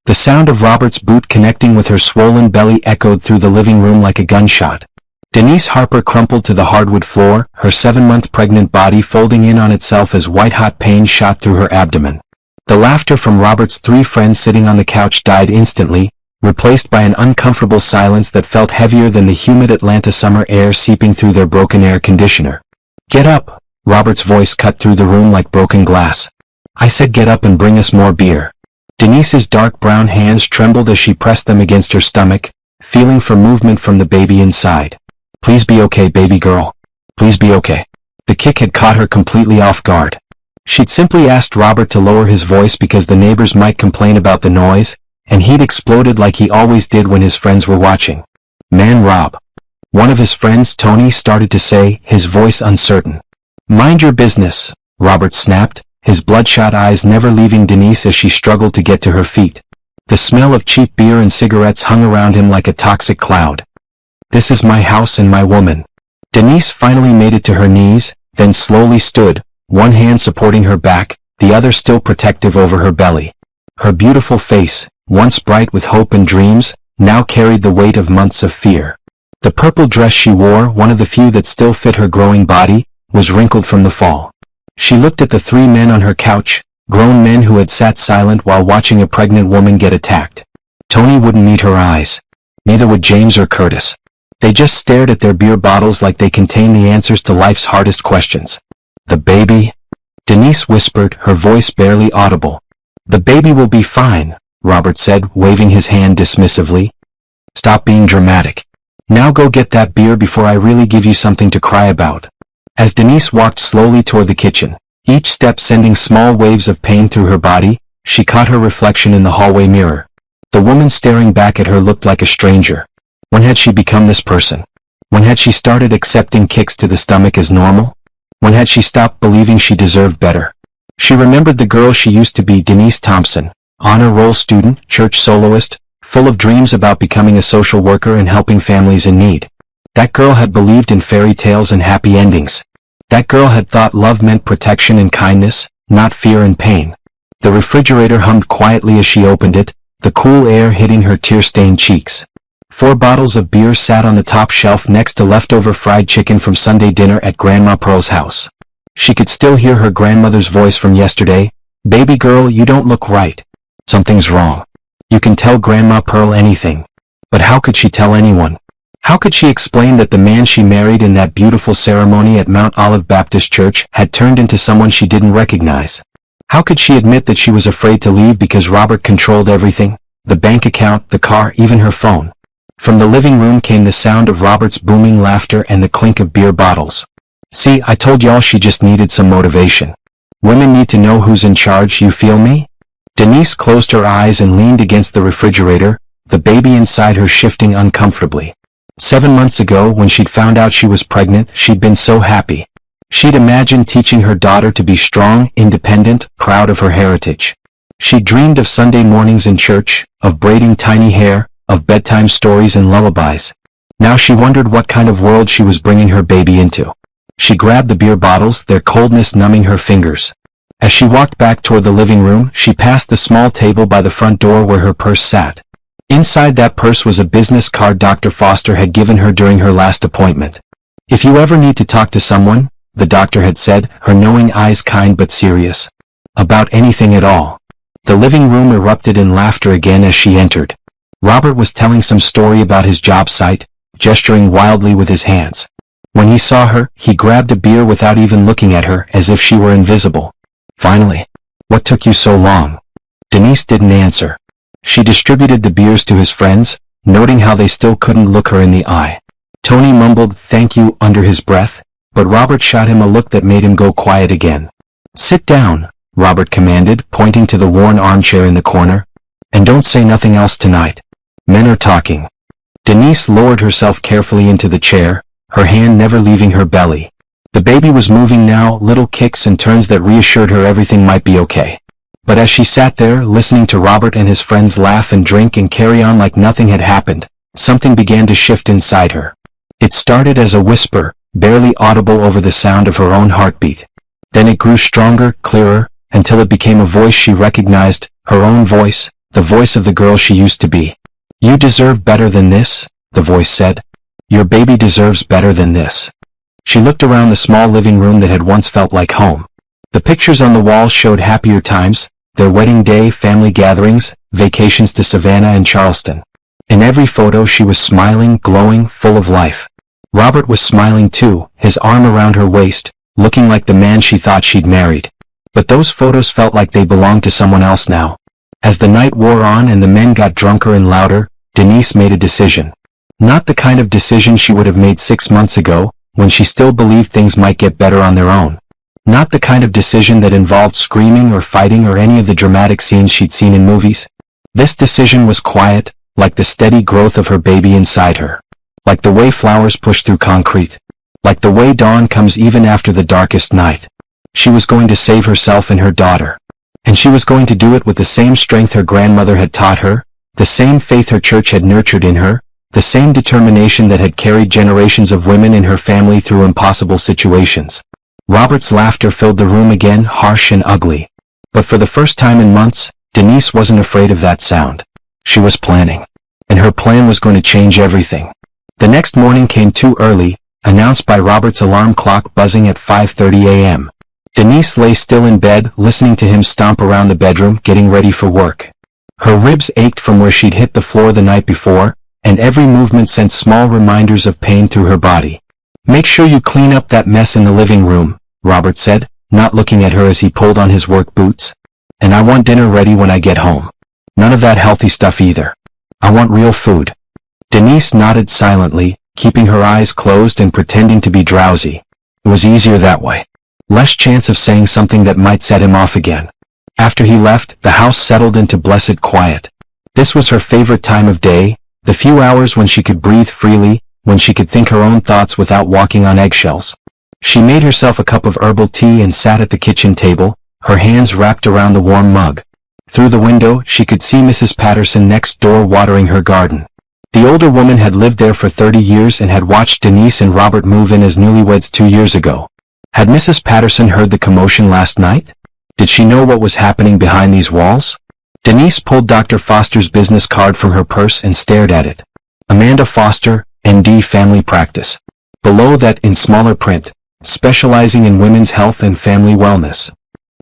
The sound of Robert's boot connecting with her swollen belly echoed through the living room like a gunshot. Denise Harper crumpled to the hardwood floor, her 7-month pregnant body folding in on itself as white-hot pain shot through her abdomen. The laughter from Robert's 3 friends sitting on the couch died instantly, replaced by an uncomfortable silence that felt heavier than the humid Atlanta summer air seeping through their broken air conditioner. "Get up!" Robert's voice cut through the room like broken glass. "I said get up and bring us more beer." Denise's dark brown hands trembled as she pressed them against her stomach, feeling for movement from the baby inside. "Please be okay, baby girl. Please be okay." The kick had caught her completely off guard. She'd simply asked Robert to lower his voice because the neighbors might complain about the noise, and he'd exploded like he always did when his friends were watching. "Man, Rob." One of his friends, Tony, started to say, his voice uncertain. "Mind your business," Robert snapped, his bloodshot eyes never leaving Denise as she struggled to get to her feet. The smell of cheap beer and cigarettes hung around him like a toxic cloud. "This is my house and my woman." Denise finally made it to her knees, then slowly stood, one hand supporting her back, the other still protective over her belly. Her beautiful face, once bright with hope and dreams, now carried the weight of months of fear. The purple dress she wore, one of the few that still fit her growing body, was wrinkled from the fall. She looked at the 3 men on her couch, grown men who had sat silent while watching a pregnant woman get attacked. Tony wouldn't meet her eyes. Neither would James or Curtis. They just stared at their beer bottles like they contained the answers to life's hardest questions. "The baby?" Denise whispered, her voice barely audible. "The baby will be fine," Robert said, waving his hand dismissively. "Stop being dramatic. Now go get that beer before I really give you something to cry about." As Denise walked slowly toward the kitchen, each step sending small waves of pain through her body, she caught her reflection in the hallway mirror. The woman staring back at her looked like a stranger. When had she become this person? When had she started accepting kicks to the stomach as normal? When had she stopped believing she deserved better? She remembered the girl she used to be, Denise Thompson, honor roll student, church soloist, full of dreams about becoming a social worker and helping families in need. That girl had believed in fairy tales and happy endings. That girl had thought love meant protection and kindness, not fear and pain. The refrigerator hummed quietly as she opened it, the cool air hitting her tear-stained cheeks. 4 bottles of beer sat on the top shelf next to leftover fried chicken from Sunday dinner at Grandma Pearl's house. She could still hear her grandmother's voice from yesterday. "Baby girl, you don't look right. Something's wrong. You can tell Grandma Pearl anything." But how could she tell anyone? How could she explain that the man she married in that beautiful ceremony at Mount Olive Baptist Church had turned into someone she didn't recognize? How could she admit that she was afraid to leave because Robert controlled everything? The bank account, the car, even her phone. From the living room came the sound of Robert's booming laughter and the clink of beer bottles. "See, I told y'all she just needed some motivation. Women need to know who's in charge, you feel me?" Denise closed her eyes and leaned against the refrigerator, the baby inside her shifting uncomfortably. 7 months ago, when she'd found out she was pregnant, she'd been so happy. She'd imagined teaching her daughter to be strong, independent, proud of her heritage. She dreamed of Sunday mornings in church, of braiding tiny hair, of bedtime stories and lullabies. Now she wondered what kind of world she was bringing her baby into. She grabbed the beer bottles, their coldness numbing her fingers. As she walked back toward the living room, she passed the small table by the front door where her purse sat. Inside that purse was a business card Dr. Foster had given her during her last appointment. "If you ever need to talk to someone," the doctor had said, her knowing eyes kind but serious. "About anything at all." The living room erupted in laughter again as she entered. Robert was telling some story about his job site, gesturing wildly with his hands. When he saw her, he grabbed a beer without even looking at her, as if she were invisible. "Finally. What took you so long?" Denise didn't answer. She distributed the beers to his friends, noting how they still couldn't look her in the eye. Tony mumbled "thank you" under his breath, but Robert shot him a look that made him go quiet again. "Sit down," Robert commanded, pointing to the worn armchair in the corner. "And don't say nothing else tonight. Men are talking." Denise lowered herself carefully into the chair, her hand never leaving her belly. The baby was moving now, little kicks and turns that reassured her everything might be okay. But as she sat there, listening to Robert and his friends laugh and drink and carry on like nothing had happened, something began to shift inside her. It started as a whisper, barely audible over the sound of her own heartbeat. Then it grew stronger, clearer, until it became a voice she recognized, her own voice, the voice of the girl she used to be. "You deserve better than this," the voice said. "Your baby deserves better than this." She looked around the small living room that had once felt like home. The pictures on the walls showed happier times, their wedding day, family gatherings, vacations to Savannah and Charleston. In every photo she was smiling, glowing, full of life. Robert was smiling too, his arm around her waist, looking like the man she thought she'd married. But those photos felt like they belonged to someone else now. As the night wore on and the men got drunker and louder, Denise made a decision. Not the kind of decision she would have made 6 months ago, when she still believed things might get better on their own. Not the kind of decision that involved screaming or fighting or any of the dramatic scenes she'd seen in movies. This decision was quiet, like the steady growth of her baby inside her. Like the way flowers push through concrete. Like the way dawn comes even after the darkest night. She was going to save herself and her daughter. And she was going to do it with the same strength her grandmother had taught her, the same faith her church had nurtured in her, the same determination that had carried generations of women in her family through impossible situations. Robert's laughter filled the room again, harsh and ugly. But for the first time in months, Denise wasn't afraid of that sound. She was planning. And her plan was going to change everything. The next morning came too early, announced by Robert's alarm clock buzzing at 5:30 a.m. Denise lay still in bed, listening to him stomp around the bedroom, getting ready for work. Her ribs ached from where she'd hit the floor the night before, and every movement sent small reminders of pain through her body. "Make sure you clean up that mess in the living room," Robert said, not looking at her as he pulled on his work boots. "And I want dinner ready when I get home. None of that healthy stuff either. I want real food." Denise nodded silently, keeping her eyes closed and pretending to be drowsy. It was easier that way. Less chance of saying something that might set him off again. After he left, the house settled into blessed quiet. This was her favorite time of day, the few hours when she could breathe freely, when she could think her own thoughts without walking on eggshells. She made herself a cup of herbal tea and sat at the kitchen table, her hands wrapped around the warm mug. Through the window, she could see Mrs. Patterson next door watering her garden. The older woman had lived there for 30 years and had watched Denise and Robert move in as newlyweds 2 years ago. Had Mrs. Patterson heard the commotion last night? Did she know what was happening behind these walls? Denise pulled Dr. Foster's business card from her purse and stared at it. Amanda Foster, MD, Family Practice. Below that, in smaller print, specializing in women's health and family wellness.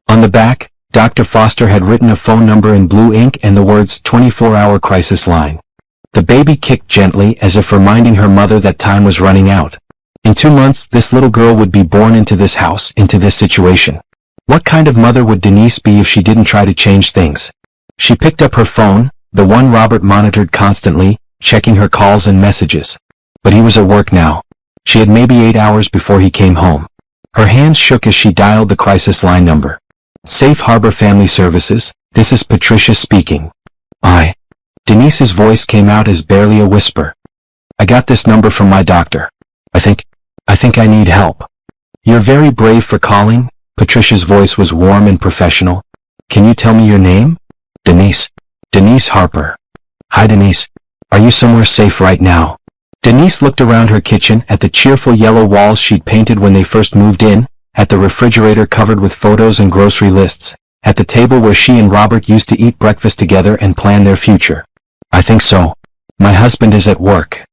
On the back, Dr. Foster had written a phone number in blue ink and the words 24-hour crisis line. The baby kicked gently as if reminding her mother that time was running out. In 2 months, this little girl would be born into this house, into this situation. What kind of mother would Denise be if she didn't try to change things? She picked up her phone, the one Robert monitored constantly, checking her calls and messages. But he was at work now. She had maybe 8 hours before he came home. Her hands shook as she dialed the crisis line number. Safe Harbor Family Services, this is Patricia speaking. Denise's voice came out as barely a whisper. "I got this number from my doctor. I think I need help." "You're very brave for calling." Patricia's voice was warm and professional. "Can you tell me your name?" "Denise. Denise Harper." "Hi Denise. Are you somewhere safe right now?" Denise looked around her kitchen, at the cheerful yellow walls she'd painted when they first moved in, at the refrigerator covered with photos and grocery lists, at the table where she and Robert used to eat breakfast together and plan their future. "I think so. My husband is at work."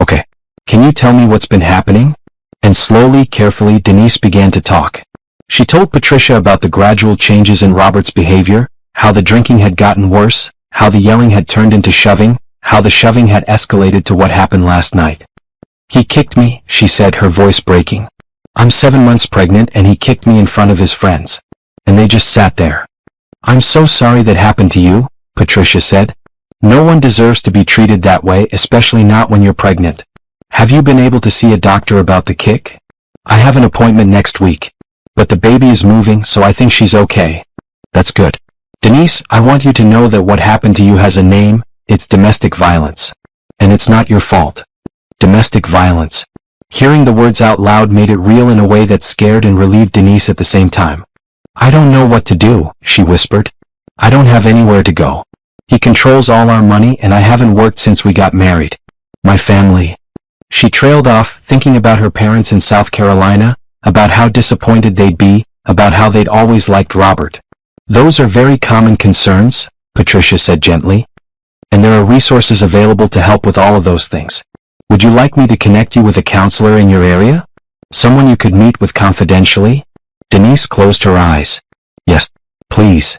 "Okay. Can you tell me what's been happening?" And slowly, carefully, Denise began to talk. She told Patricia about the gradual changes in Robert's behavior, how the drinking had gotten worse, how the yelling had turned into shoving, how the shoving had escalated to what happened last night. "He kicked me," she said, her voice breaking. "I'm 7 months pregnant and he kicked me in front of his friends. And they just sat there." "I'm so sorry that happened to you," Patricia said. "No one deserves to be treated that way, especially not when you're pregnant. Have you been able to see a doctor about the kick?" "I have an appointment next week. But the baby is moving, so I think she's okay." "That's good. Denise, I want you to know that what happened to you has a name. It's domestic violence. And it's not your fault." Domestic violence. Hearing the words out loud made it real in a way that scared and relieved Denise at the same time. "I don't know what to do," she whispered. "I don't have anywhere to go. He controls all our money and I haven't worked since we got married. My family." She trailed off, thinking about her parents in South Carolina, about how disappointed they'd be, about how they'd always liked Robert. "Those are very common concerns," Patricia said gently. And there are resources available to help with all of those things. Would you like me to connect you with a counselor in your area? Someone you could meet with confidentially? Denise closed her eyes. Yes, please.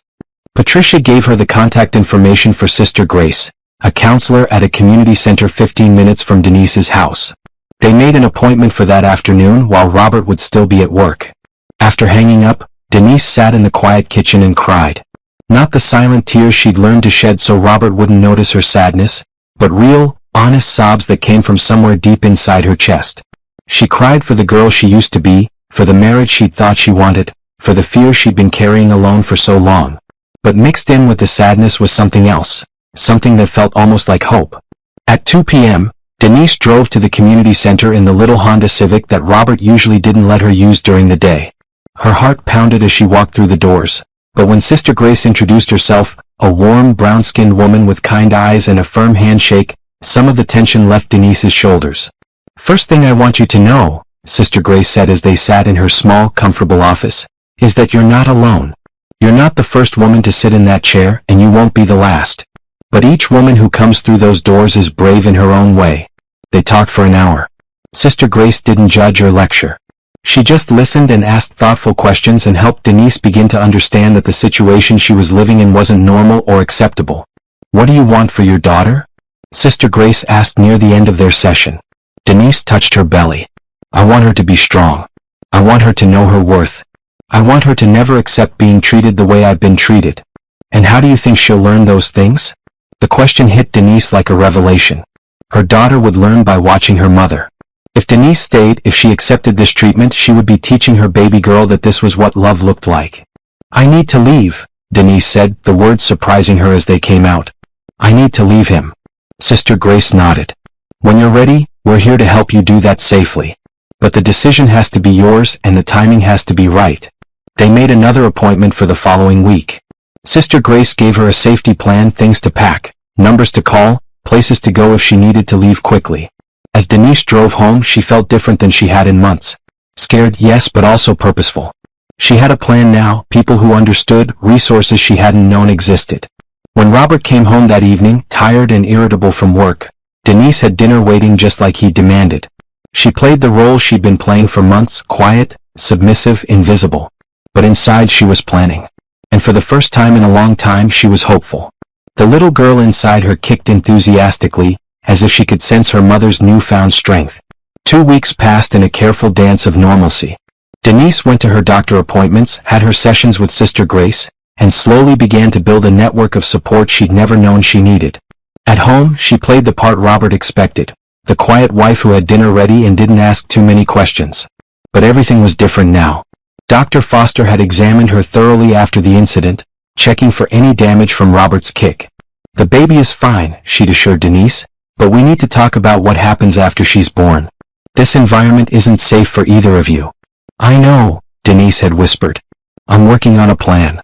Patricia gave her the contact information for Sister Grace, a counselor at a community center 15 minutes from Denise's house. They made an appointment for that afternoon while Robert would still be at work. After hanging up, Denise sat in the quiet kitchen and cried. Not the silent tears she'd learned to shed so Robert wouldn't notice her sadness, but real, honest sobs that came from somewhere deep inside her chest. She cried for the girl she used to be, for the marriage she'd thought she wanted, for the fear she'd been carrying alone for so long. But mixed in with the sadness was something else, something that felt almost like hope. At 2 p.m., Denise drove to the community center in the little Honda Civic that Robert usually didn't let her use during the day. Her heart pounded as she walked through the doors, but when Sister Grace introduced herself, a warm, brown-skinned woman with kind eyes and a firm handshake, some of the tension left Denise's shoulders. First thing I want you to know, Sister Grace said as they sat in her small, comfortable office, is that you're not alone. You're not the first woman to sit in that chair, and you won't be the last. But each woman who comes through those doors is brave in her own way. They talked for an hour. Sister Grace didn't judge or lecture. She just listened and asked thoughtful questions and helped Denise begin to understand that the situation she was living in wasn't normal or acceptable. What do you want for your daughter? Sister Grace asked near the end of their session. Denise touched her belly. I want her to be strong. I want her to know her worth. I want her to never accept being treated the way I've been treated. And how do you think she'll learn those things? The question hit Denise like a revelation. Her daughter would learn by watching her mother. If Denise stayed, if she accepted this treatment, she would be teaching her baby girl that this was what love looked like. I need to leave, Denise said, the words surprising her as they came out. I need to leave him. Sister Grace nodded. When you're ready, we're here to help you do that safely. But the decision has to be yours and the timing has to be right. They made another appointment for the following week. Sister Grace gave her a safety plan, things to pack, numbers to call, places to go if she needed to leave quickly. As Denise drove home, she felt different than she had in months. Scared, yes, but also purposeful. She had a plan now, people who understood, resources she hadn't known existed. When Robert came home that evening, tired and irritable from work, Denise had dinner waiting just like he demanded. She played the role she'd been playing for months, quiet, submissive, invisible. But inside she was planning. And for the first time in a long time she was hopeful. The little girl inside her kicked enthusiastically, as if she could sense her mother's newfound strength. 2 weeks passed in a careful dance of normalcy. Denise went to her doctor appointments, had her sessions with Sister Grace, and slowly began to build a network of support she'd never known she needed. At home, she played the part Robert expected, the quiet wife who had dinner ready and didn't ask too many questions. But everything was different now. Dr. Foster had examined her thoroughly after the incident, checking for any damage from Robert's kick. The baby is fine, she'd assured Denise, but we need to talk about what happens after she's born. This environment isn't safe for either of you. I know, Denise had whispered. I'm working on a plan.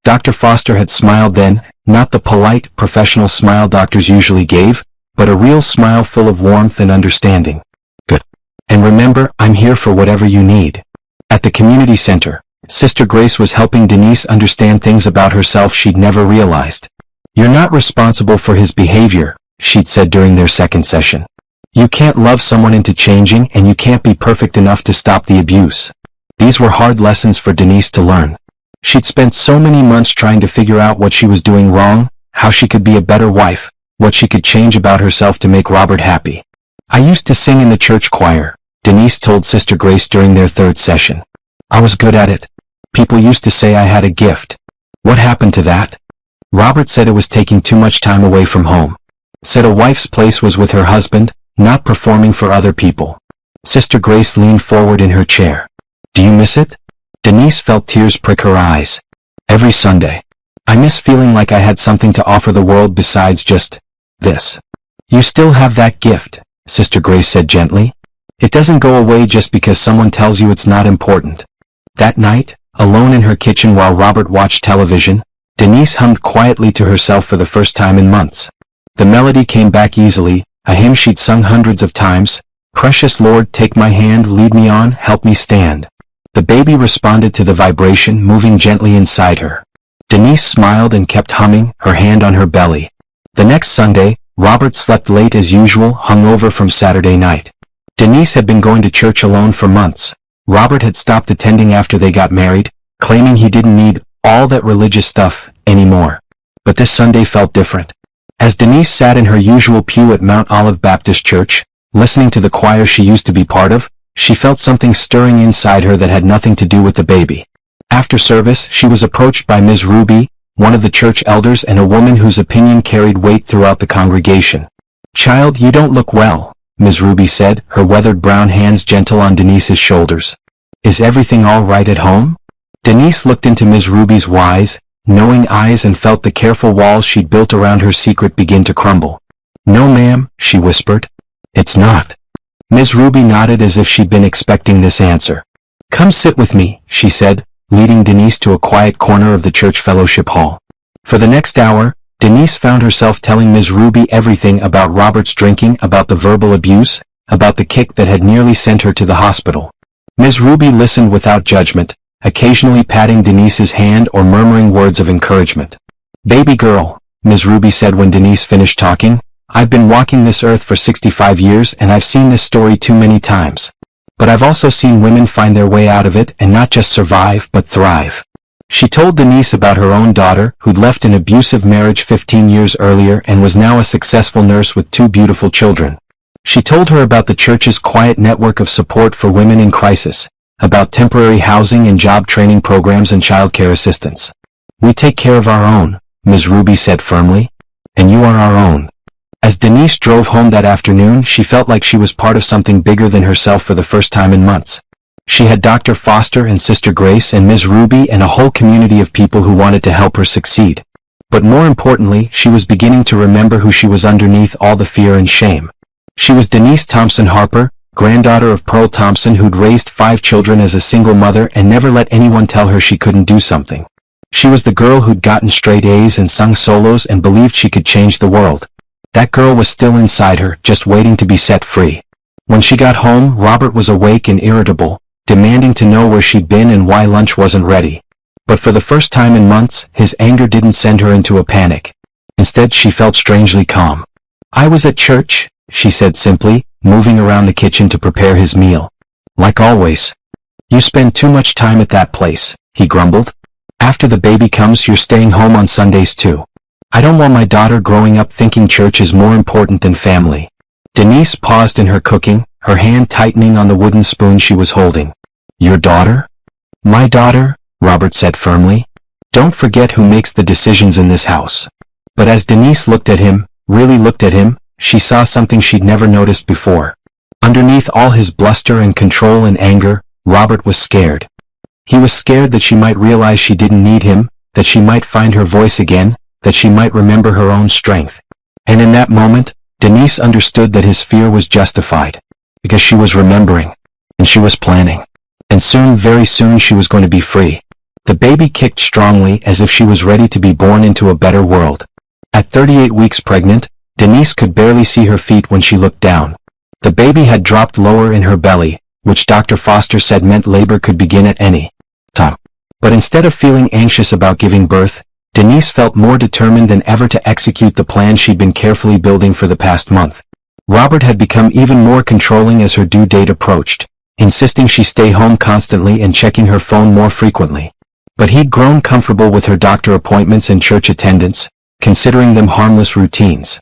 Dr. Foster had smiled then, not the polite, professional smile doctors usually gave, but a real smile full of warmth and understanding. Good. And remember, I'm here for whatever you need. At the community center, Sister Grace was helping Denise understand things about herself she'd never realized. You're not responsible for his behavior, she'd said during their second session. You can't love someone into changing and you can't be perfect enough to stop the abuse. These were hard lessons for Denise to learn. She'd spent so many months trying to figure out what she was doing wrong, how she could be a better wife, what she could change about herself to make Robert happy. I used to sing in the church choir, Denise told Sister Grace during their third session. I was good at it. People used to say I had a gift. What happened to that? Robert said it was taking too much time away from home. Said a wife's place was with her husband, not performing for other people. Sister Grace leaned forward in her chair. Do you miss it? Denise felt tears prick her eyes. Every Sunday. I miss feeling like I had something to offer the world besides just this. You still have that gift, Sister Grace said gently. It doesn't go away just because someone tells you it's not important. That night, alone in her kitchen while Robert watched television, Denise hummed quietly to herself for the first time in months. The melody came back easily, a hymn she'd sung hundreds of times. Precious Lord, take my hand, lead me on, help me stand. The baby responded to the vibration, moving gently inside her. Denise smiled and kept humming, her hand on her belly. The next Sunday, Robert slept late as usual, hungover from Saturday night. Denise had been going to church alone for months. Robert had stopped attending after they got married, claiming he didn't need all that religious stuff anymore. But this Sunday felt different. As Denise sat in her usual pew at Mount Olive Baptist Church, listening to the choir she used to be part of, she felt something stirring inside her that had nothing to do with the baby. After service, she was approached by Ms. Ruby, one of the church elders and a woman whose opinion carried weight throughout the congregation. "Child, you don't look well," Ms. Ruby said, her weathered brown hands gentle on Denise's shoulders. "Is everything all right at home?" Denise looked into Ms. Ruby's wise, knowing eyes and felt the careful walls she'd built around her secret begin to crumble. "No, ma'am," she whispered. "It's not." Ms. Ruby nodded as if she'd been expecting this answer. "Come sit with me," she said, leading Denise to a quiet corner of the church fellowship hall. For the next hour, Denise found herself telling Ms. Ruby everything about Robert's drinking, about the verbal abuse, about the kick that had nearly sent her to the hospital. Ms. Ruby listened without judgment, occasionally patting Denise's hand or murmuring words of encouragement. "Baby girl," Ms. Ruby said when Denise finished talking, "I've been walking this earth for 65 years and I've seen this story too many times. But I've also seen women find their way out of it and not just survive but thrive." She told Denise about her own daughter, who'd left an abusive marriage 15 years earlier and was now a successful nurse with 2 beautiful children. She told her about the church's quiet network of support for women in crisis, about temporary housing and job training programs and childcare assistance. "We take care of our own," Ms. Ruby said firmly. "And you are our own." As Denise drove home that afternoon, she felt like she was part of something bigger than herself for the first time in months. She had Dr. Foster and Sister Grace and Ms. Ruby and a whole community of people who wanted to help her succeed. But more importantly, she was beginning to remember who she was underneath all the fear and shame. She was Denise Thompson Harper, granddaughter of Pearl Thompson, who'd raised 5 children as a single mother and never let anyone tell her she couldn't do something. She was the girl who'd gotten straight A's and sung solos and believed she could change the world. That girl was still inside her, just waiting to be set free. When she got home, Robert was awake and irritable, demanding to know where she'd been and why lunch wasn't ready. But for the first time in months, his anger didn't send her into a panic. Instead, she felt strangely calm. "I was at church," she said simply, moving around the kitchen to prepare his meal. "Like always." "You spend too much time at that place," he grumbled. "After the baby comes, you're staying home on Sundays too. I don't want my daughter growing up thinking church is more important than family." Denise paused in her cooking, her hand tightening on the wooden spoon she was holding. "Your daughter?" "My daughter," Robert said firmly. "Don't forget who makes the decisions in this house." But as Denise looked at him, really looked at him, she saw something she'd never noticed before. Underneath all his bluster and control and anger, Robert was scared. He was scared that she might realize she didn't need him, that she might find her voice again, that she might remember her own strength. And in that moment, Denise understood that his fear was justified, because she was remembering, and she was planning. And soon, very soon, she was going to be free. The baby kicked strongly as if she was ready to be born into a better world. At 38 weeks pregnant, Denise could barely see her feet when she looked down. The baby had dropped lower in her belly, which Dr. Foster said meant labor could begin at any time. But instead of feeling anxious about giving birth, Denise felt more determined than ever to execute the plan she'd been carefully building for the past month. Robert had become even more controlling as her due date approached, insisting she stay home constantly and checking her phone more frequently. But he'd grown comfortable with her doctor appointments and church attendance, considering them harmless routines.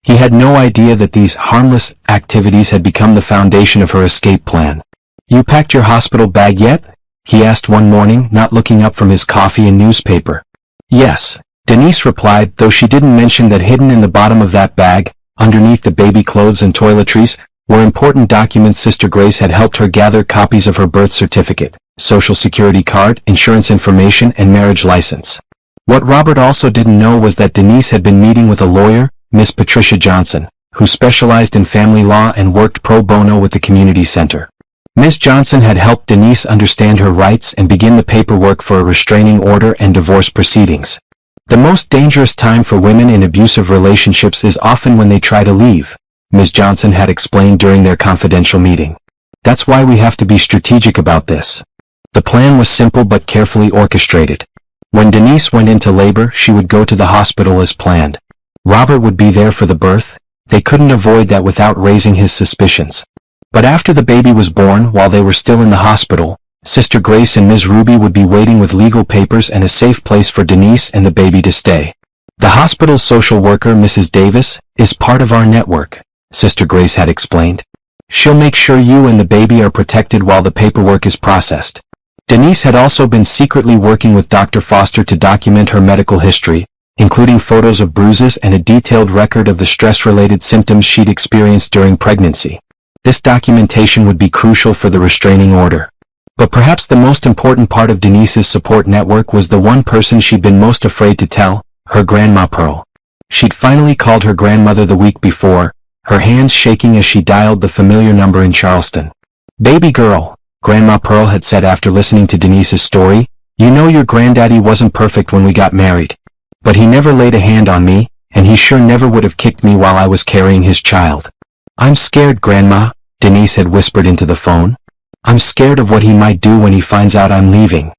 He had no idea that these harmless activities had become the foundation of her escape plan. "You packed your hospital bag yet?" he asked one morning, not looking up from his coffee and newspaper. "Yes," Denise replied, though she didn't mention that hidden in the bottom of that bag, underneath the baby clothes and toiletries, were important documents Sister Grace had helped her gather: copies of her birth certificate, social security card, insurance information, and marriage license. What Robert also didn't know was that Denise had been meeting with a lawyer, Miss Patricia Johnson, who specialized in family law and worked pro bono with the community center. Ms. Johnson had helped Denise understand her rights and begin the paperwork for a restraining order and divorce proceedings. "The most dangerous time for women in abusive relationships is often when they try to leave," Ms. Johnson had explained during their confidential meeting. "That's why we have to be strategic about this." The plan was simple but carefully orchestrated. When Denise went into labor, she would go to the hospital as planned. Robert would be there for the birth. They couldn't avoid that without raising his suspicions. But after the baby was born, while they were still in the hospital, Sister Grace and Ms. Ruby would be waiting with legal papers and a safe place for Denise and the baby to stay. The hospital's social worker, Mrs. Davis, is part of our network, Sister Grace had explained. She'll make sure you and the baby are protected while the paperwork is processed. Denise had also been secretly working with Dr. Foster to document her medical history, including photos of bruises and a detailed record of the stress-related symptoms she'd experienced during pregnancy. This documentation would be crucial for the restraining order. But perhaps the most important part of Denise's support network was the one person she'd been most afraid to tell, her Grandma Pearl. She'd finally called her grandmother the week before, her hands shaking as she dialed the familiar number in Charleston. "Baby girl," Grandma Pearl had said after listening to Denise's story, "you know your granddaddy wasn't perfect when we got married. But he never laid a hand on me, and he sure never would have kicked me while I was carrying his child." "I'm scared, Grandma," Denise had whispered into the phone. "I'm scared of what he might do when he finds out I'm leaving."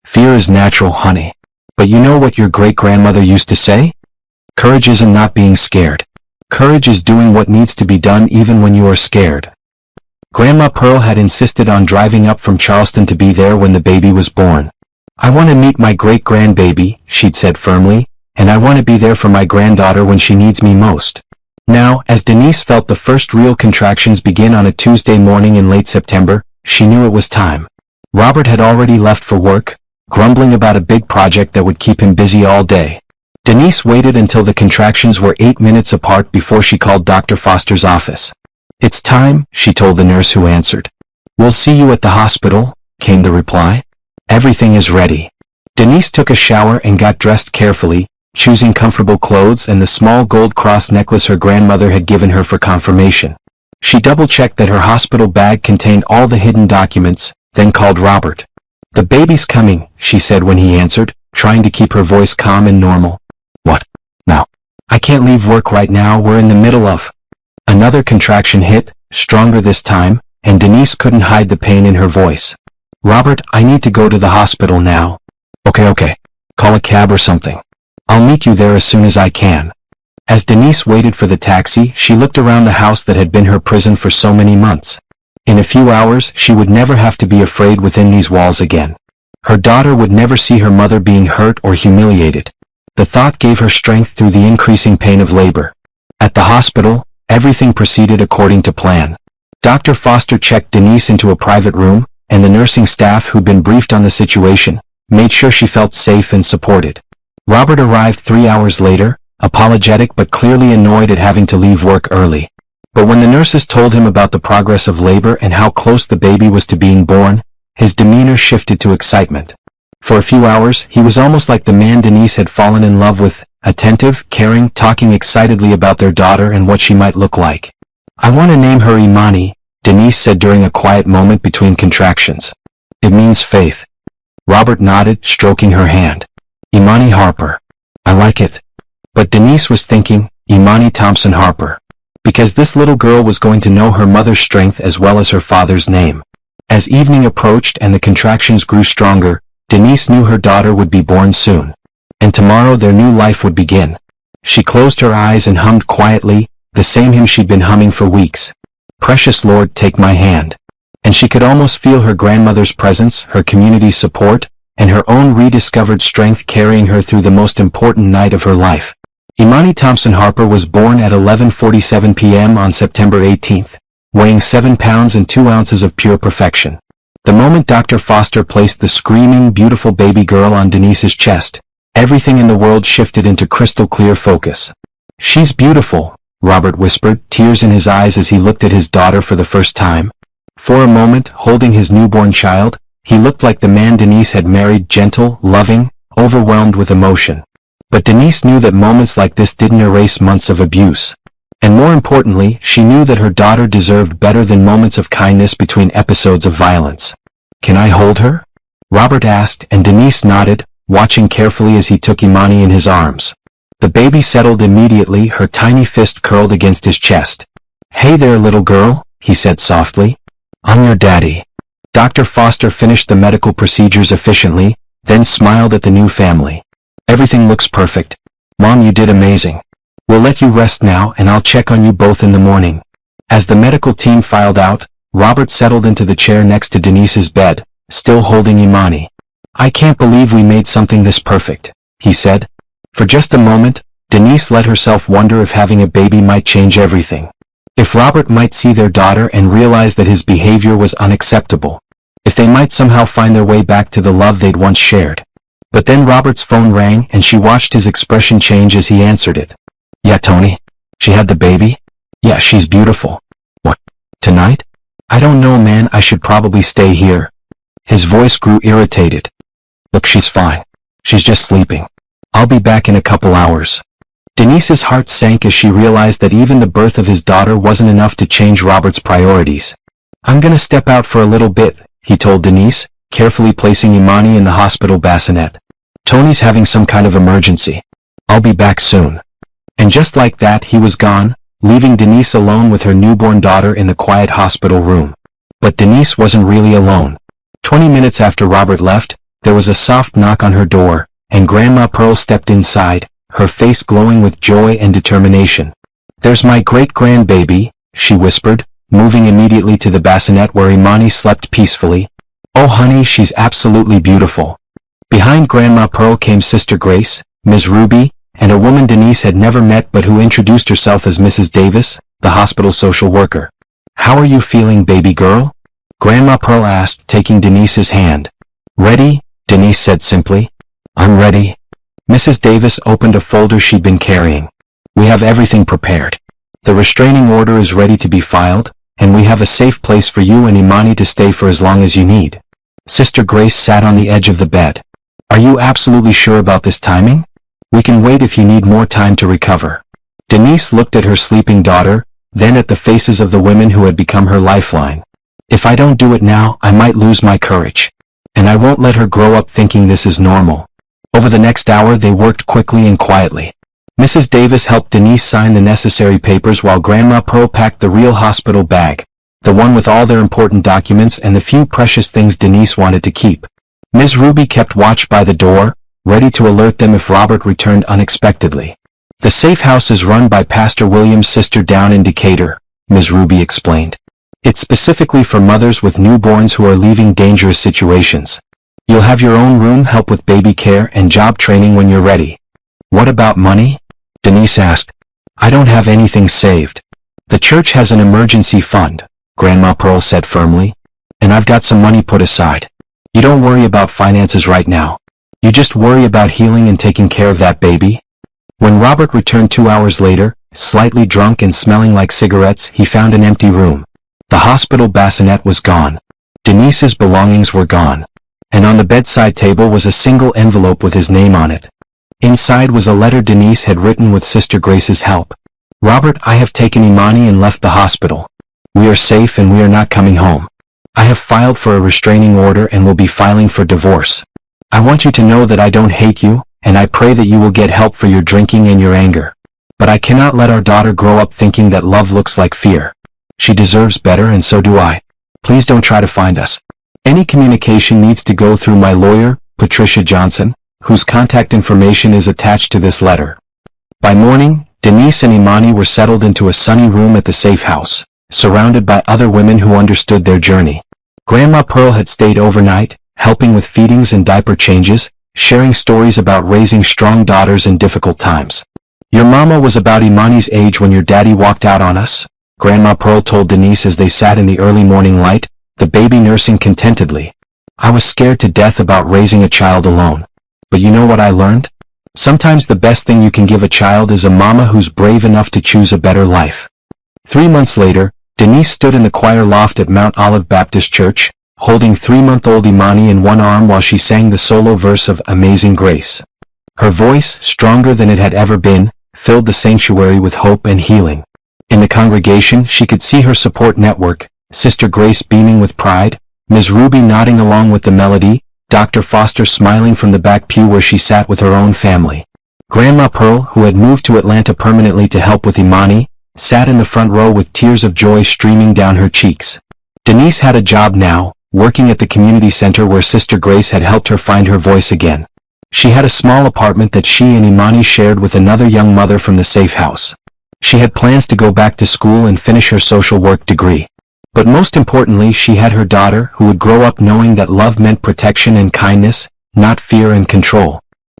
"Fear is natural, honey. But you know what your great-grandmother used to say? Courage isn't not being scared. Courage is doing what needs to be done even when you are scared." Grandma Pearl had insisted on driving up from Charleston to be there when the baby was born. "I want to meet my great-grandbaby," she'd said firmly, "and I want to be there for my granddaughter when she needs me most." Now, as Denise felt the first real contractions begin on a Tuesday morning in late September, she knew it was time. Robert had already left for work, grumbling about a big project that would keep him busy all day. Denise waited until the contractions were 8 minutes apart before she called Dr. Foster's office. "It's time," she told the nurse who answered. "We'll see you at the hospital," came the reply. "Everything is ready." Denise took a shower and got dressed carefully, choosing comfortable clothes and the small gold cross necklace her grandmother had given her for confirmation. She double-checked that her hospital bag contained all the hidden documents, then called Robert. "The baby's coming," she said when he answered, trying to keep her voice calm and normal. "What? Now? I can't leave work right now, we're in the middle of..." Another contraction hit, stronger this time, and Denise couldn't hide the pain in her voice. "Robert, I need to go to the hospital now." Okay. Call a cab or something. I'll meet you there as soon as I can." As Denise waited for the taxi, she looked around the house that had been her prison for so many months. In a few hours, she would never have to be afraid within these walls again. Her daughter would never see her mother being hurt or humiliated. The thought gave her strength through the increasing pain of labor. At the hospital, everything proceeded according to plan. Dr. Foster checked Denise into a private room, and the nursing staff who'd been briefed on the situation made sure she felt safe and supported. Robert arrived 3 hours later, apologetic but clearly annoyed at having to leave work early. But when the nurses told him about the progress of labor and how close the baby was to being born, his demeanor shifted to excitement. For a few hours, he was almost like the man Denise had fallen in love with, attentive, caring, talking excitedly about their daughter and what she might look like. "I want to name her Imani," Denise said during a quiet moment between contractions. "It means faith." Robert nodded, stroking her hand. "Imani Harper. I like it." But Denise was thinking, Imani Thompson Harper. Because this little girl was going to know her mother's strength as well as her father's name. As evening approached and the contractions grew stronger, Denise knew her daughter would be born soon. And tomorrow their new life would begin. She closed her eyes and hummed quietly, the same hymn she'd been humming for weeks. "Precious Lord, take my hand." And she could almost feel her grandmother's presence, her community's support, and her own rediscovered strength carrying her through the most important night of her life. Imani Thompson Harper was born at 11:47 p.m. on September 18th, weighing 7 pounds and 2 ounces of pure perfection. The moment Dr. Foster placed the screaming, beautiful baby girl on Denise's chest, everything in the world shifted into crystal-clear focus. "She's beautiful," Robert whispered, tears in his eyes as he looked at his daughter for the first time. For a moment, holding his newborn child, he looked like the man Denise had married, gentle, loving, overwhelmed with emotion. But Denise knew that moments like this didn't erase months of abuse. And more importantly, she knew that her daughter deserved better than moments of kindness between episodes of violence. "Can I hold her?" Robert asked, and Denise nodded, watching carefully as he took Imani in his arms. The baby settled immediately, her tiny fist curled against his chest. "Hey there, little girl," he said softly. "I'm your daddy." Dr. Foster finished the medical procedures efficiently, then smiled at the new family. Everything looks perfect. Mom, you did amazing. We'll let you rest now and I'll check on you both in the morning. As the medical team filed out, Robert settled into the chair next to Denise's bed, still holding Imani. I can't believe we made something this perfect, he said. For just a moment, Denise let herself wonder if having a baby might change everything. If Robert might see their daughter and realize that his behavior was unacceptable. If they might somehow find their way back to the love they'd once shared. But then Robert's phone rang and she watched his expression change as he answered it. Yeah, Tony? She had the baby? Yeah, she's beautiful. What? Tonight? I don't know, man, I should probably stay here. His voice grew irritated. Look, she's fine. She's just sleeping. I'll be back in a couple hours. Denise's heart sank as she realized that even the birth of his daughter wasn't enough to change Robert's priorities. I'm gonna step out for a little bit, he told Denise, carefully placing Imani in the hospital bassinet. Tony's having some kind of emergency. I'll be back soon. And just like that, he was gone, leaving Denise alone with her newborn daughter in the quiet hospital room. But Denise wasn't really alone. 20 minutes after Robert left, there was a soft knock on her door, and Grandma Pearl stepped inside, her face glowing with joy and determination. There's my great-grandbaby, she whispered, moving immediately to the bassinet where Imani slept peacefully. Oh honey, she's absolutely beautiful. Behind Grandma Pearl came Sister Grace, Ms. Ruby, and a woman Denise had never met but who introduced herself as Mrs. Davis, the hospital social worker. How are you feeling, baby girl? Grandma Pearl asked, taking Denise's hand. Ready? Denise said simply. I'm ready. Mrs. Davis opened a folder she'd been carrying. We have everything prepared. The restraining order is ready to be filed, and we have a safe place for you and Imani to stay for as long as you need. Sister Grace sat on the edge of the bed. Are you absolutely sure about this timing? We can wait if you need more time to recover. Denise looked at her sleeping daughter, then at the faces of the women who had become her lifeline. If I don't do it now, I might lose my courage. And I won't let her grow up thinking this is normal. Over the next hour they worked quickly and quietly. Mrs. Davis helped Denise sign the necessary papers while Grandma Pearl packed the real hospital bag, the one with all their important documents and the few precious things Denise wanted to keep. Ms. Ruby kept watch by the door, ready to alert them if Robert returned unexpectedly. The safe house is run by Pastor William's sister down in Decatur, Ms. Ruby explained. It's specifically for mothers with newborns who are leaving dangerous situations. You'll have your own room, help with baby care, and job training when you're ready. What about money? Denise asked. I don't have anything saved. The church has an emergency fund, Grandma Pearl said firmly. And I've got some money put aside. You don't worry about finances right now. You just worry about healing and taking care of that baby. When Robert returned 2 hours later, slightly drunk and smelling like cigarettes, he found an empty room. The hospital bassinet was gone. Denise's belongings were gone. And on the bedside table was a single envelope with his name on it. Inside was a letter Denise had written with Sister Grace's help. Robert, I have taken Imani and left the hospital. We are safe and we are not coming home. I have filed for a restraining order and will be filing for divorce. I want you to know that I don't hate you, and I pray that you will get help for your drinking and your anger. But I cannot let our daughter grow up thinking that love looks like fear. She deserves better and so do I. Please don't try to find us. Any communication needs to go through my lawyer, Patricia Johnson, whose contact information is attached to this letter. By morning, Denise and Imani were settled into a sunny room at the safe house, surrounded by other women who understood their journey. Grandma Pearl had stayed overnight, helping with feedings and diaper changes, sharing stories about raising strong daughters in difficult times. Your mama was about Imani's age when your daddy walked out on us, Grandma Pearl told Denise as they sat in the early morning light, the baby nursing contentedly. I was scared to death about raising a child alone. But you know what I learned? Sometimes the best thing you can give a child is a mama who's brave enough to choose a better life. 3 months later, Denise stood in the choir loft at Mount Olive Baptist Church, holding 3-month-old Imani in one arm while she sang the solo verse of Amazing Grace. Her voice, stronger than it had ever been, filled the sanctuary with hope and healing. In the congregation, she could see her support network, Sister Grace beaming with pride, Ms. Ruby nodding along with the melody, Dr. Foster smiling from the back pew where she sat with her own family. Grandma Pearl, who had moved to Atlanta permanently to help with Imani, sat in the front row with tears of joy streaming down her cheeks. Denise had a job now, working at the community center where Sister Grace had helped her find her voice again. She had a small apartment that she and Imani shared with another young mother from the safe house. She had plans to go back to school and finish her social work degree. But most importantly, she had her daughter, who would grow up knowing that love meant protection and kindness, not fear and control.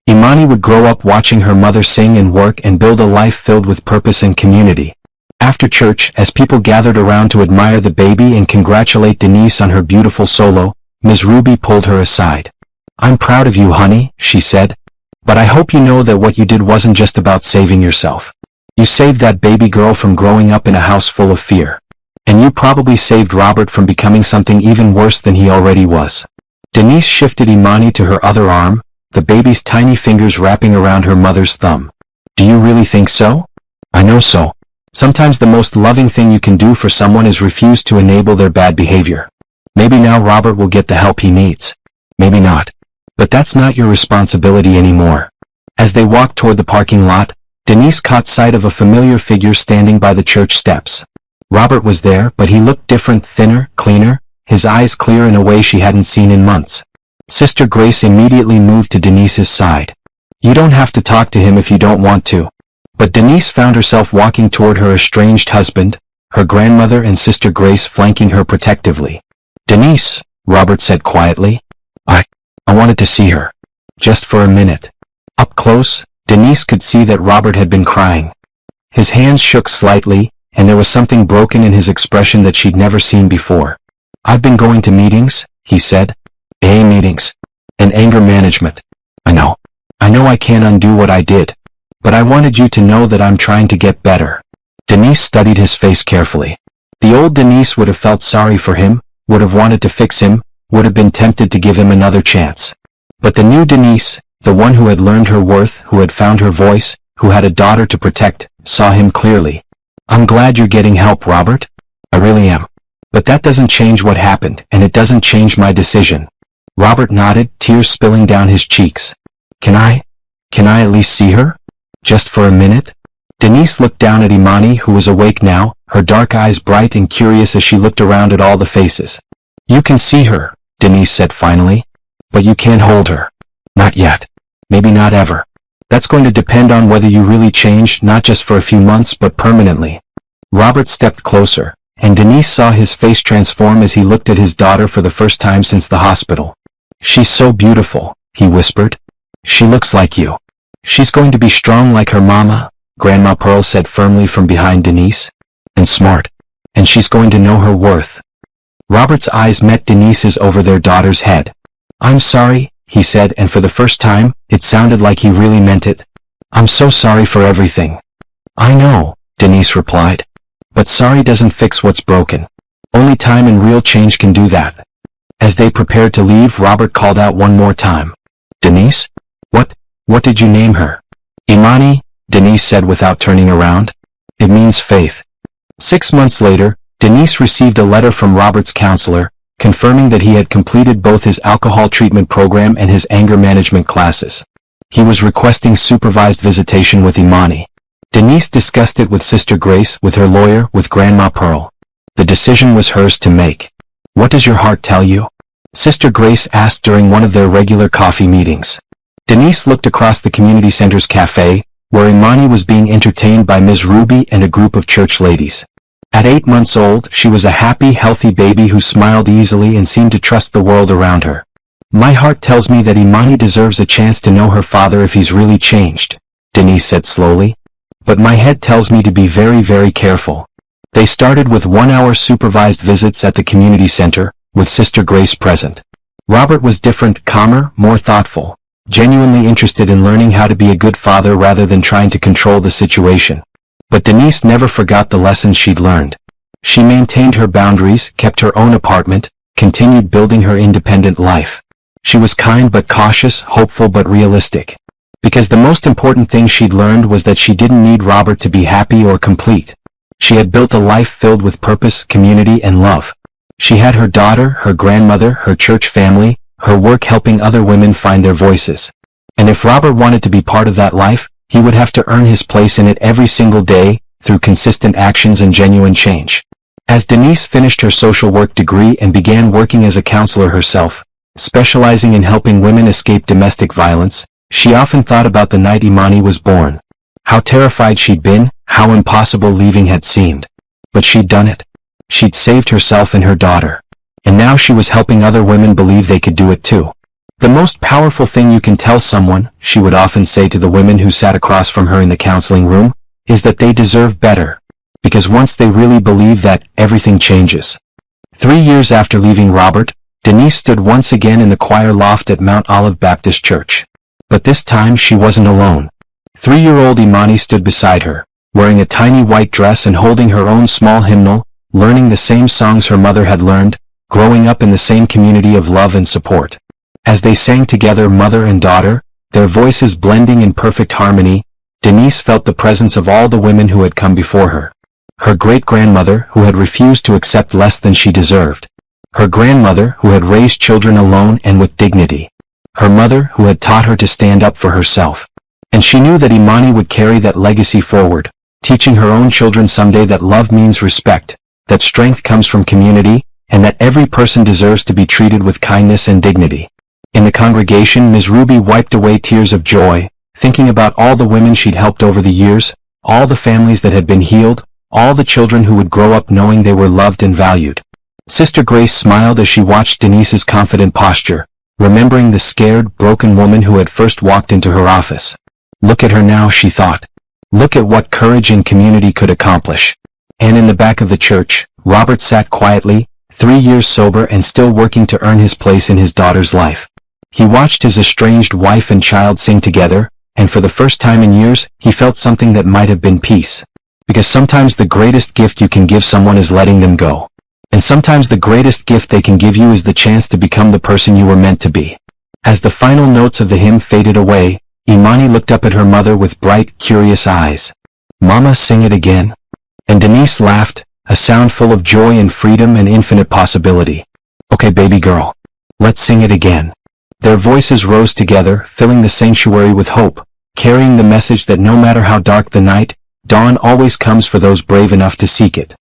Imani would grow up watching her mother sing and work and build a life filled with purpose and community. After church, as people gathered around to admire the baby and congratulate Denise on her beautiful solo, Ms. Ruby pulled her aside. "I'm proud of you, honey," she said. "But I hope you know that what you did wasn't just about saving yourself. You saved that baby girl from growing up in a house full of fear. And you probably saved Robert from becoming something even worse than he already was." Denise shifted Imani to her other arm, the baby's tiny fingers wrapping around her mother's thumb. "Do you really think so?" "I know so. Sometimes the most loving thing you can do for someone is refuse to enable their bad behavior. Maybe now Robert will get the help he needs. Maybe not. But that's not your responsibility anymore." As they walked toward the parking lot, Denise caught sight of a familiar figure standing by the church steps. Robert was there, but he looked different, thinner, cleaner, his eyes clear in a way she hadn't seen in months. Sister Grace immediately moved to Denise's side. "You don't have to talk to him if you don't want to." But Denise found herself walking toward her estranged husband, her grandmother and Sister Grace flanking her protectively. "Denise," Robert said quietly. I wanted to see her. Just for a minute." Up close, Denise could see that Robert had been crying. His hands shook slightly, and there was something broken in his expression that she'd never seen before. "I've been going to meetings," he said. "AA meetings. And anger management. I know I can't undo what I did. But I wanted you to know that I'm trying to get better." Denise studied his face carefully. The old Denise would have felt sorry for him, would have wanted to fix him, would have been tempted to give him another chance. But the new Denise, the one who had learned her worth, who had found her voice, who had a daughter to protect, saw him clearly. "I'm glad you're getting help, Robert. I really am. But that doesn't change what happened, and it doesn't change my decision." Robert nodded, tears spilling down his cheeks. Can I at least see her? Just for a minute?" Denise looked down at Imani, who was awake now, her dark eyes bright and curious as she looked around at all the faces. "You can see her," Denise said finally. "But you can't hold her. Not yet. Maybe not ever. That's going to depend on whether you really change, not just for a few months but permanently." Robert stepped closer, and Denise saw his face transform as he looked at his daughter for the first time since the hospital. "She's so beautiful," he whispered. "She looks like you. She's going to be strong like her mama," Grandma Pearl said firmly from behind Denise. "And smart. And she's going to know her worth." Robert's eyes met Denise's over their daughter's head. "I'm sorry," he said, and for the first time, it sounded like he really meant it. "I'm so sorry for everything." "I know," Denise replied. "But sorry doesn't fix what's broken. Only time and real change can do that." As they prepared to leave, Robert called out one more time. "Denise? What did you name her?" "Imani," Denise said without turning around. "It means faith." 6 months later, Denise received a letter from Robert's counselor, confirming that he had completed both his alcohol treatment program and his anger management classes. He was requesting supervised visitation with Imani. Denise discussed it with Sister Grace, with her lawyer, with Grandma Pearl. The decision was hers to make. "What does your heart tell you?" Sister Grace asked during one of their regular coffee meetings. Denise looked across the community center's cafe, where Imani was being entertained by Ms. Ruby and a group of church ladies. At 8 months old, she was a happy, healthy baby who smiled easily and seemed to trust the world around her. "My heart tells me that Imani deserves a chance to know her father if he's really changed," Denise said slowly. "But my head tells me to be very, very careful." They started with 1-hour supervised visits at the community center, with Sister Grace present. Robert was different, calmer, more thoughtful, genuinely interested in learning how to be a good father rather than trying to control the situation. But Denise never forgot the lessons she'd learned. She maintained her boundaries, kept her own apartment, continued building her independent life. She was kind but cautious, hopeful but realistic. Because the most important thing she'd learned was that she didn't need Robert to be happy or complete. She had built a life filled with purpose, community, and love. She had her daughter, her grandmother, her church family, her work helping other women find their voices. And if Robert wanted to be part of that life, he would have to earn his place in it every single day, through consistent actions and genuine change. As Denise finished her social work degree and began working as a counselor herself, specializing in helping women escape domestic violence, she often thought about the night Imani was born. How terrified she'd been, how impossible leaving had seemed. But she'd done it. She'd saved herself and her daughter. And now she was helping other women believe they could do it too. The most powerful thing you can tell someone, she would often say to the women who sat across from her in the counseling room, is that they deserve better. Because once they really believe that, everything changes. 3 years after leaving Robert, Denise stood once again in the choir loft at Mount Olive Baptist Church. But this time she wasn't alone. 3-year-old Imani stood beside her, wearing a tiny white dress and holding her own small hymnal, learning the same songs her mother had learned, growing up in the same community of love and support. As they sang together, mother and daughter, their voices blending in perfect harmony, Denise felt the presence of all the women who had come before her. Her great-grandmother, who had refused to accept less than she deserved. Her grandmother, who had raised children alone and with dignity. Her mother, who had taught her to stand up for herself. And she knew that Imani would carry that legacy forward, teaching her own children someday that love means respect, that strength comes from community, and that every person deserves to be treated with kindness and dignity. In the congregation, Ms. Ruby wiped away tears of joy, thinking about all the women she'd helped over the years, all the families that had been healed, all the children who would grow up knowing they were loved and valued. Sister Grace smiled as she watched Denise's confident posture, remembering the scared, broken woman who had first walked into her office. Look at her now, she thought. Look at what courage and community could accomplish. And in the back of the church, Robert sat quietly, 3 years sober and still working to earn his place in his daughter's life. He watched his estranged wife and child sing together, and for the first time in years, he felt something that might have been peace. Because sometimes the greatest gift you can give someone is letting them go. And sometimes the greatest gift they can give you is the chance to become the person you were meant to be. As the final notes of the hymn faded away, Imani looked up at her mother with bright, curious eyes. "Mama, sing it again?" And Denise laughed, a sound full of joy and freedom and infinite possibility. "Okay, baby girl. Let's sing it again." Their voices rose together, filling the sanctuary with hope, carrying the message that no matter how dark the night, dawn always comes for those brave enough to seek it.